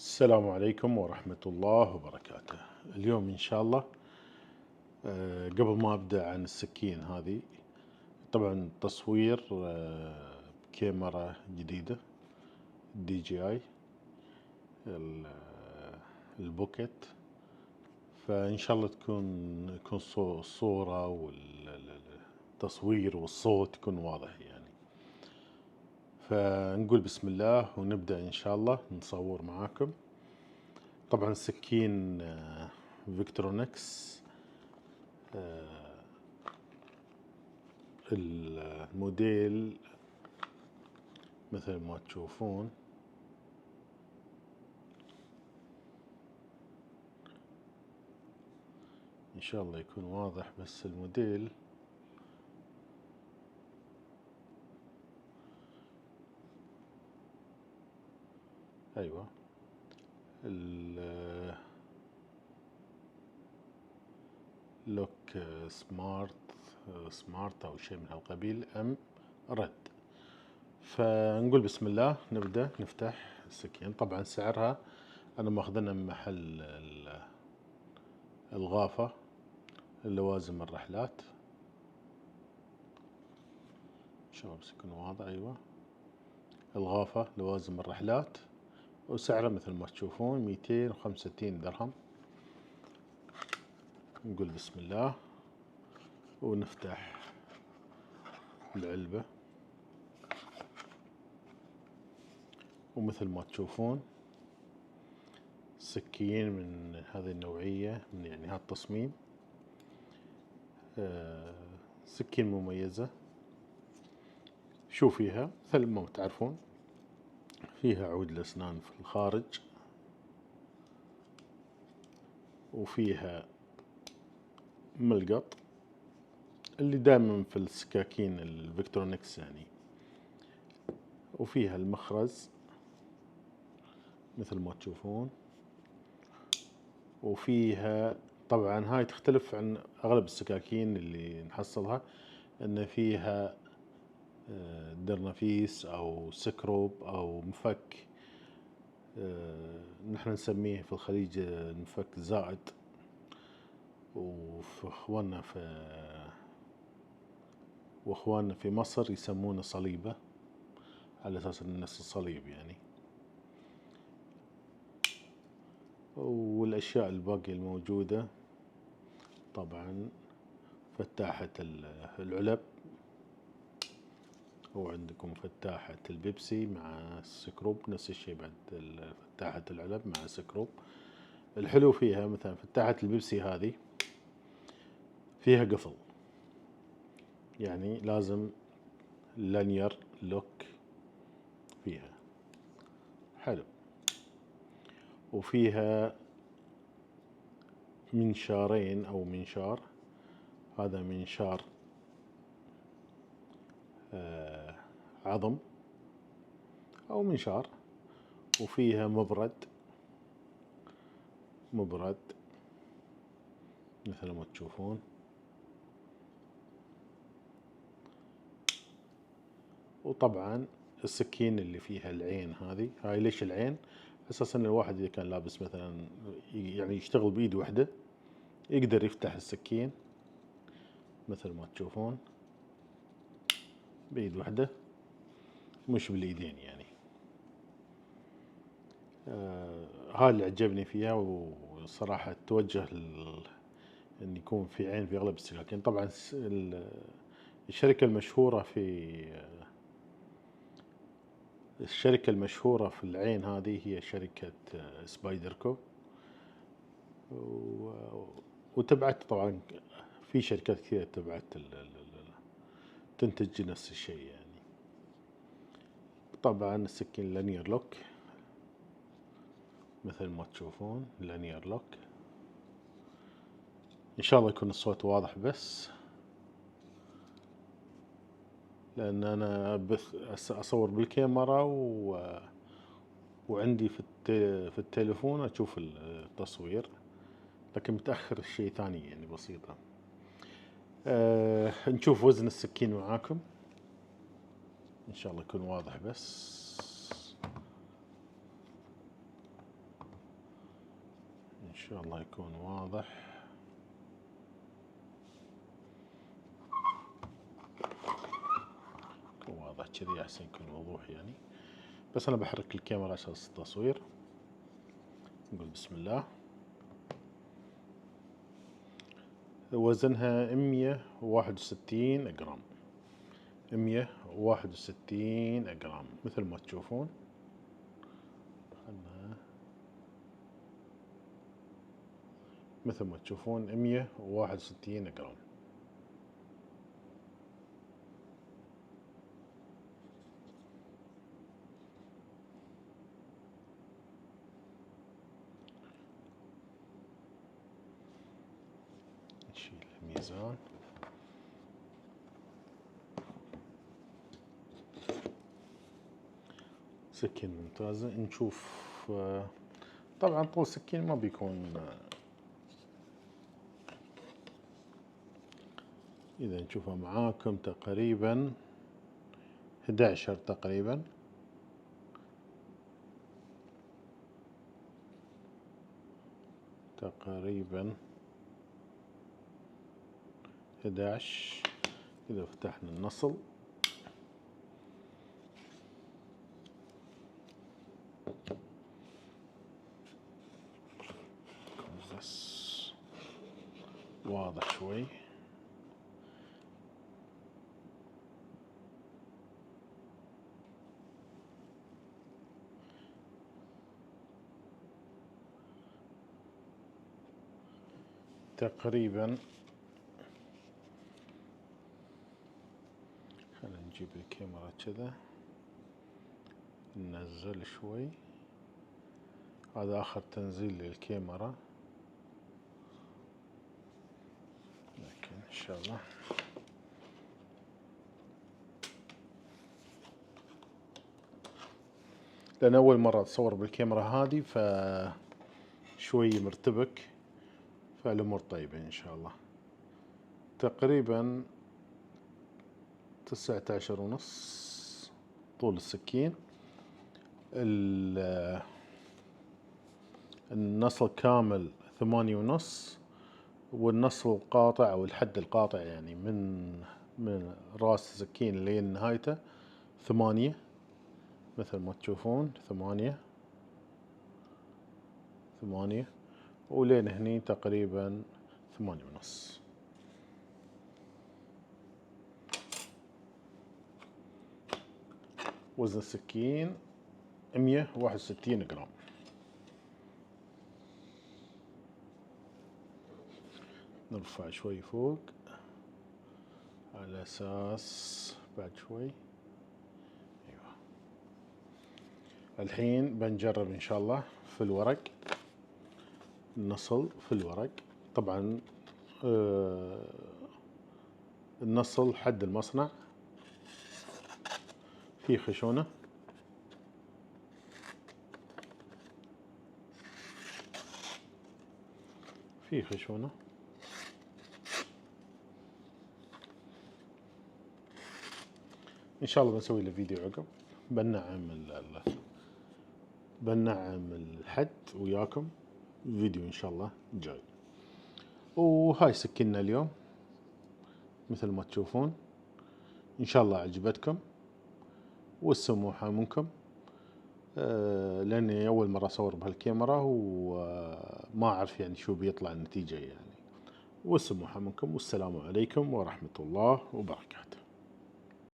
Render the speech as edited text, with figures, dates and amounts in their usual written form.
السلام عليكم ورحمة الله وبركاته. اليوم إن شاء الله قبل ما أبدأ عن السكين هذه، طبعا تصوير بكاميرا جديدة DJI البوكيت. فإن شاء الله يكون الصورة والتصوير والصوت يكون واضح يعني. فنقول بسم الله ونبدأ إن شاء الله نصور معاكم. طبعا السكين فيكترونكس، الموديل مثل ما تشوفون إن شاء الله يكون واضح. بس الموديل أيوة لوك سمارت أو شيء من هالقبيل ام رد. فنقول بسم الله نبدأ نفتح السكين. طبعا سعرها أنا ماخذنا من محل الغافة اللوازم الرحلات. إن شاء الله بس يكون واضح. أيوة الغافة لوازم الرحلات، وسعره مثل ما تشوفون 265 درهم. نقول بسم الله ونفتح العلبة، ومثل ما تشوفون سكين من هذه النوعية، من يعني هذا التصميم. سكين مميزة. شو فيها؟ مثل ما تعرفون فيها عود الأسنان في الخارج، وفيها ملقط اللي دائما في السكاكين الفيكترونكس يعني، وفيها المخرز مثل ما تشوفون، وفيها طبعا هاي تختلف عن أغلب السكاكين اللي نحصلها، أن فيها درنفيس أو سكروب أو مفك. نحن نسميه في الخليج المفك زائد، واخواننا في مصر يسمونه صليبة على اساس انه نفس الصليب يعني. والاشياء الباقية الموجودة طبعا فتاحة العلب، وعندكم فتاحة البيبسي مع السكروب، نفس الشيء بعد فتاحة العلب مع السكروب. الحلو فيها مثلا فتاحة البيبسي هذه فيها قفل، يعني لازم لانير لوك فيها. حلو. وفيها منشارين أو منشار، هذا منشار عظم أو منشار، وفيها مبرد مثل ما تشوفون. وطبعا السكين اللي فيها العين هاي ليش العين؟ أساسا الواحد إذا كان لابس مثلا يعني يشتغل بإيد واحدة يقدر يفتح السكين مثل ما تشوفون بإيد واحدة، مش بالإيدين يعني. هاي اللي عجبني فيها، وصراحة توجه أن يكون في عين في أغلب السكاكين. طبعا الشركة المشهورة في العين هذه هي شركة سبايدركو، وتبعت طبعا في شركات كثيرة تبعت تنتج نفس الشيء يعني. طبعا السكين لانير لوك مثل ما تشوفون لانير لوك. إن شاء الله يكون الصوت واضح، بس لأن أنا أصور بالكاميرا وعندي في التليفون أشوف التصوير، لكن متأخر شيء ثاني يعني بسيطة. نشوف وزن السكين معاكم إن شاء الله يكون واضح. بس إن شاء الله يكون واضح. يكون واضح كذي أحسن، يكون وضوح يعني. بس أنا بحرك الكاميرا عشان التصوير. نقول بسم الله. وزنها 161 جرام، 161 جرام مثل ما تشوفون. مثل ما تشوفون 161 جرام. نشيل الميزان. سكين ممتازة. نشوف طبعا طول السكين ما بيكون، إذا نشوفها معاكم تقريبا 11 تقريبا. تقريبا 11. إذا فتحنا النصل بس واضح شوي. تقريبا خلينا نجيب الكاميرا كذا، ننزل شوي. هذا آخر تنزيل للكاميرا، لكن إن شاء الله لأن أول مرة أتصور بالكاميرا هذه فشوي مرتبك، فالأمور طيبة إن شاء الله. تقريبا 19 ونص طول السكين. النصل كامل 8 ونص، والنصل القاطع أو الحد القاطع يعني من راس السكين لين نهايته 8 مثل ما تشوفون. 8 ولين هني تقريبا 8 ونص. وزن السكين 161 جرام. نرفع شوي فوق على أساس بعد شوي. أيوة. الحين بنجرب إن شاء الله في الورق، النصل في الورق. طبعا النصل حد المصنع، في خشونة، في خشونة. إن شاء الله بنسوي له فيديو عقب، بنعم الحد وياكم فيديو إن شاء الله جاي. وهاي سكيننا اليوم مثل ما تشوفون. إن شاء الله عجبتكم والسموحة منكم، لأني أول مرة أصور بهالكاميرا وما أعرف يعني شو بيطلع النتيجة يعني. والسموحة منكم، والسلام عليكم ورحمة الله وبركاته.